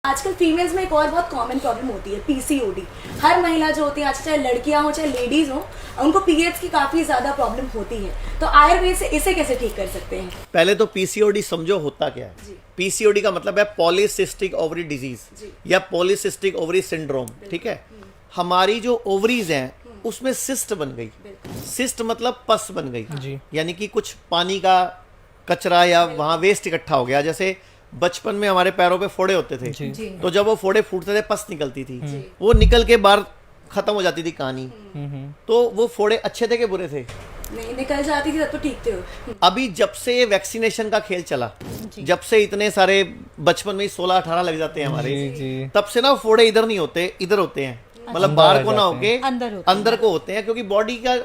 आजकल फीमेल्स में एक और बहुत कॉमन प्रॉब्लम होती है पीसीओडी। हर महिला जो होती है आज, चाहे लड़कियां हो चाहे लेडीज हो, उनको पीरियड्स की काफी ज्यादा प्रॉब्लम होती है। तो आयुर्वेद से इसे कैसे ठीक कर सकते हैं? पहले तो पीसीओडी समझो होता क्या है। पीसीओडी का मतलब है पॉलीसिस्टिक ओवरी डिजीज या पॉलीसिस्टिक ओवरी सिंड्रोम। ठीक है, हमारी जो ओवरीज हैं उसमें सिस्ट बन गई। सिस्ट मतलब पस बन गई, यानी कि कुछ पानी का कचरा या वहां वेस्ट इकट्ठा हो गया। जैसे बचपन में हमारे पैरों पे फोड़े होते थे, तो जब वो फोड़े फूटते थे पस निकलती थी, वो निकल के बाहर खत्म हो जाती थी कहानी। तो वो फोड़े अच्छे थे कि बुरे थे? नहीं, निकल जाती थी तब तो ठीक थे। अभी जब से वैक्सीनेशन का खेल चला, जब से इतने सारे बचपन में 16-18 लग जाते हैं हमारे, तब से ना फोड़े इधर नहीं होते, इधर होते हैं। मतलब बाहर को ना होके अंदर को होते हैं, क्योंकि बॉडी का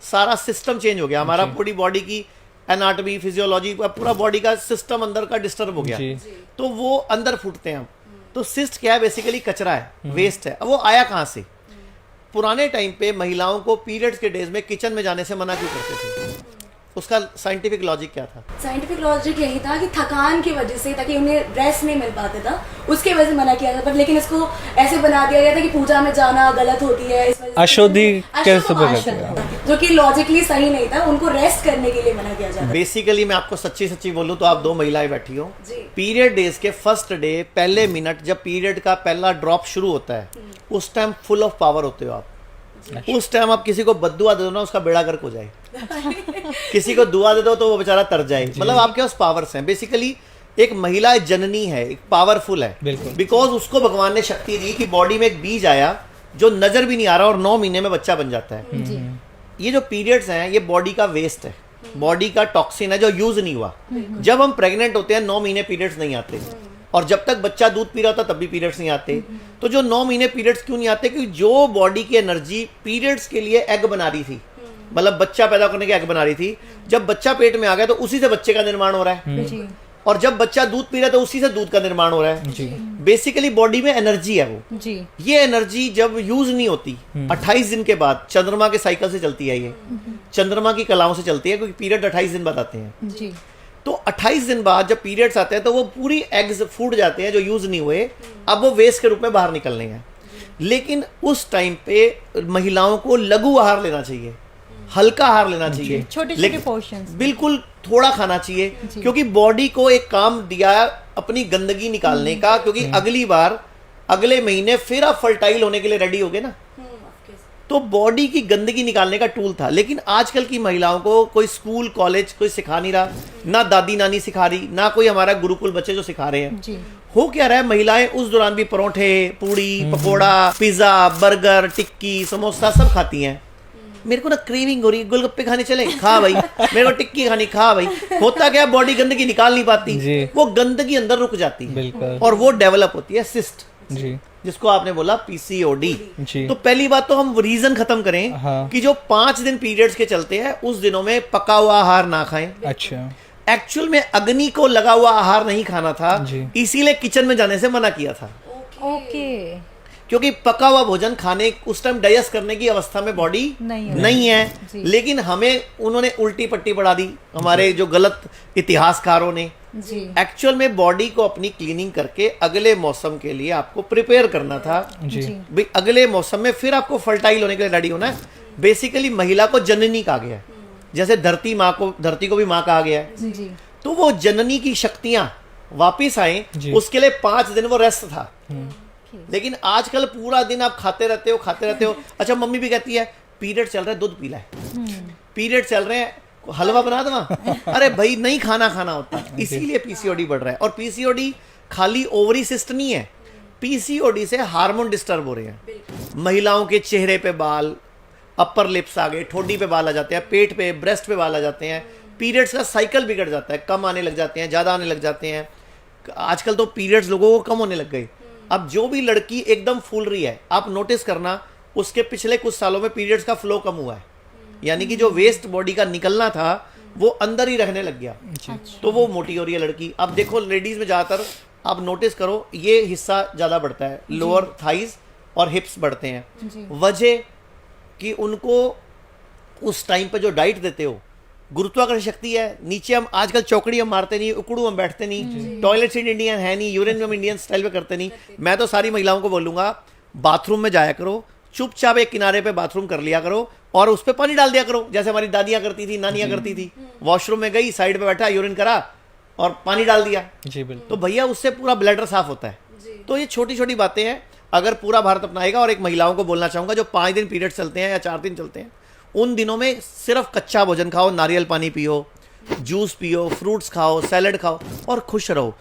सारा सिस्टम चेंज हो गया। हमारा पूरी बॉडी की एनाटॉमी, फिजियोलॉजी, पूरा बॉडी का सिस्टम अंदर का डिस्टर्ब हो गया, तो वो अंदर फूटते हैं। तो सिस्ट क्या है? बेसिकली कचरा है, वेस्ट है। अब वो आया कहाँ से? पुराने टाइम पे महिलाओं को पीरियड्स के डेज में किचन में जाने से मना क्यों करते थे? उसका साइंटिफिक लॉजिक क्या था? साइंटिफिक लॉजिक यही था कि थकान की वजह से, ताकि उन्हें रेस्ट नहीं मिल पाता था, उसके वजह से मना किया जाता। लेकिन इसको ऐसे बना दिया गया था कि पूजा में जाना गलत होती है, इस वजह से अशुद्धि जो कि लॉजिकली सही नहीं था, उनको रेस्ट करने के लिए मना किया जाता। बेसिकली मैं आपको सच्ची बोलूं तो आप दो महिलाएं बैठी हो, पीरियड डेज के फर्स्ट डे पहले मिनट जब पीरियड का पहला ड्रॉप शुरू होता है, उस टाइम फुल ऑफ पावर होते हो आप। उस टाइम आप किसी को बद्दुआ दे दो ना, उसका बेड़ा गर्क हो जाए। किसी को दुआ दे दो तो वो बेचारा तर जाए। मतलब आपके पास पावर्स हैं। बेसिकली एक महिला जननी है, एक पावरफुल है, बिकॉज उसको भगवान ने शक्ति दी कि बॉडी में एक बीज आया जो नजर भी नहीं आ रहा और 9 महीने में बच्चा बन जाता है। ये जो पीरियड्स हैं ये बॉडी का वेस्ट है, बॉडी का टॉक्सिन है जो यूज नहीं हुआ। जब हम प्रेग्नेंट होते हैं 9 महीने पीरियड्स नहीं आते, और जब तक बच्चा दूध पी रहा होता तब भी पीरियड्स नहीं आते। तो जो 9 महीने पीरियड्स क्यों नहीं आते? क्योंकि जो बॉडी की एनर्जी पीरियड्स के लिए एग बना रही थी, मतलब बच्चा पैदा करने के एग बना रही थी, जब बच्चा पेट में आ गया तो उसी से बच्चे का निर्माण हो रहा है। और जब बच्चा दूध पी रहा है तो उसी से दूध का निर्माण हो रहा है। बेसिकली बॉडी में एनर्जी है वो। ये एनर्जी जब यूज नहीं होती 28 दिन के बाद, चंद्रमा के साइकिल से चलती है, ये चंद्रमा की कलाओं से चलती है, क्योंकि पीरियड 28 दिन बाद आते हैं। तो 28 दिन बाद जब पीरियड्स आते हैं तो वो पूरी एग्स फूट जाते हैं जो यूज नहीं हुए, अब वो वेस्ट के रूप में बाहर निकलने हैं। लेकिन उस टाइम पे महिलाओं को लघु आहार लेना चाहिए, हल्का आहार लेना चाहिए, छोटे पोर्शंस, बिल्कुल थोड़ा खाना चाहिए, क्योंकि बॉडी को एक काम दिया अपनी गंदगी निकालने का, क्योंकि अगली बार अगले महीने फिर आप फर्टाइल होने के लिए रेडी होगे ना। तो बॉडी की गंदगी निकालने का टूल था। लेकिन आजकल की महिलाओं को कोई स्कूल कॉलेज कोई सिखा नहीं रहा, ना दादी नानी सिखा रही, ना कोई हमारा गुरुकुल बच्चे जो सिखा रहे हैं। हो क्या रहा है, महिलाएं उस दौरान भी परोठे, पूड़ी, पकोड़ा, पिज्जा, बर्गर, टिक्की, समोसा सब खाती हैं। मेरे को ना क्रेविंग हो रही है, गोलगप्पे खाने चले, खा भाई। मेरे को टिक्की खानी, खा भाई। होता क्या, बॉडी गंदगी निकाल नहीं पाती, वो गंदगी अंदर रुक जाती है और वो डेवलप होती है सिस्ट, जिसको आपने बोला पीसीओडी। तो पहली बात तो हम रीजन खत्म करें कि जो 5 दिन पीरियड्स के चलते हैं उस दिनों में पका हुआ आहार ना खाएं। अच्छा, एक्चुअल में अग्नि को लगा हुआ आहार नहीं खाना था, इसीलिए किचन में जाने से मना किया था। ओके, क्योंकि पका हुआ भोजन खाने उस टाइम डाइजेस्ट करने की अवस्था में बॉडी नहीं है। लेकिन हमें उन्होंने उल्टी पट्टी पढ़ा दी, हमारे जो गलत इतिहासकारों ने। एक्चुअल में बॉडी को अपनी क्लीनिंग करके अगले मौसम के लिए आपको प्रिपेयर करना था। भाई अगले मौसम में फिर आपको फर्टाइल होने के लिए रेडी होना है। बेसिकली महिला को जननी कहा गया है, जैसे धरती को भी माँ कहा गया है। तो वो जननी की शक्तियां वापिस आए, उसके लिए 5 दिन वो रेस्ट था। लेकिन आजकल पूरा दिन आप खाते रहते हो। अच्छा, मम्मी भी कहती है पीरियड चल रहा है दूध पी ला है, पीरियड चल रहे हैं हलवा बना दो। अरे भाई, नहीं खाना होता, इसीलिए पीसीओडी बढ़ रहा है। और पीसीओडी खाली ओवरी सिस्ट नहीं है, पीसीओडी से हार्मोन डिस्टर्ब हो रहे हैं। महिलाओं के चेहरे पे बाल, अपर लिप्स आ गए, ठोडी पे बाल आ जाते हैं, पेट पे, ब्रेस्ट पे बाल आ जाते हैं। पीरियड्स का साइकिल बिगड़ जाता है, कम आने लग जाते हैं, ज्यादा आने लग जाते हैं। आजकल तो पीरियड्स लोगों को कम होने लग गए। अब जो भी लड़की एकदम फूल रही है, आप नोटिस करना उसके पिछले कुछ सालों में पीरियड्स का फ्लो कम हुआ है, यानी कि जो वेस्ट बॉडी का निकलना था वो अंदर ही रहने लग गया। तो वो मोटी हो रही है लड़की। अब देखो लेडीज में ज्यादातर आप नोटिस करो ये हिस्सा ज्यादा बढ़ता है, लोअर थाइज और हिप्स बढ़ते हैं। वजह कि उनको उस टाइम पे जो डाइट देते हो गुरुत्वाकर्षण शक्ति है, नीचे हम आजकल चौकड़ी हम मारते नहीं, उकड़ू हम बैठते नहीं, टॉयलेट सीट इंडियन है नहीं, यूरिन हम इंडियन स्टाइल पे करते नहीं। मैं तो सारी महिलाओं को बोलूंगा बाथरूम में जाया करो, चुपचाप एक किनारे पे बाथरूम कर लिया करो और उस पे पानी डाल दिया करो, जैसे हमारी दादियां करती थी, नानियां करती थी। वॉशरूम में गई, साइड पे बैठा, यूरिन करा और पानी डाल दिया। जी बिल्कुल। तो भैया उससे पूरा ब्लैडर साफ होता है। तो ये छोटी छोटी बातें हैं, अगर पूरा भारत अपनाएगा। और एक महिलाओं को बोलना चाहूंगा जो 5 दिन पीरियड चलते हैं या 4 दिन चलते हैं, उन दिनों में सिर्फ कच्चा भोजन खाओ, नारियल पानी पियो, जूस पियो, फ्रूट्स खाओ, सैलड खाओ और खुश रहो।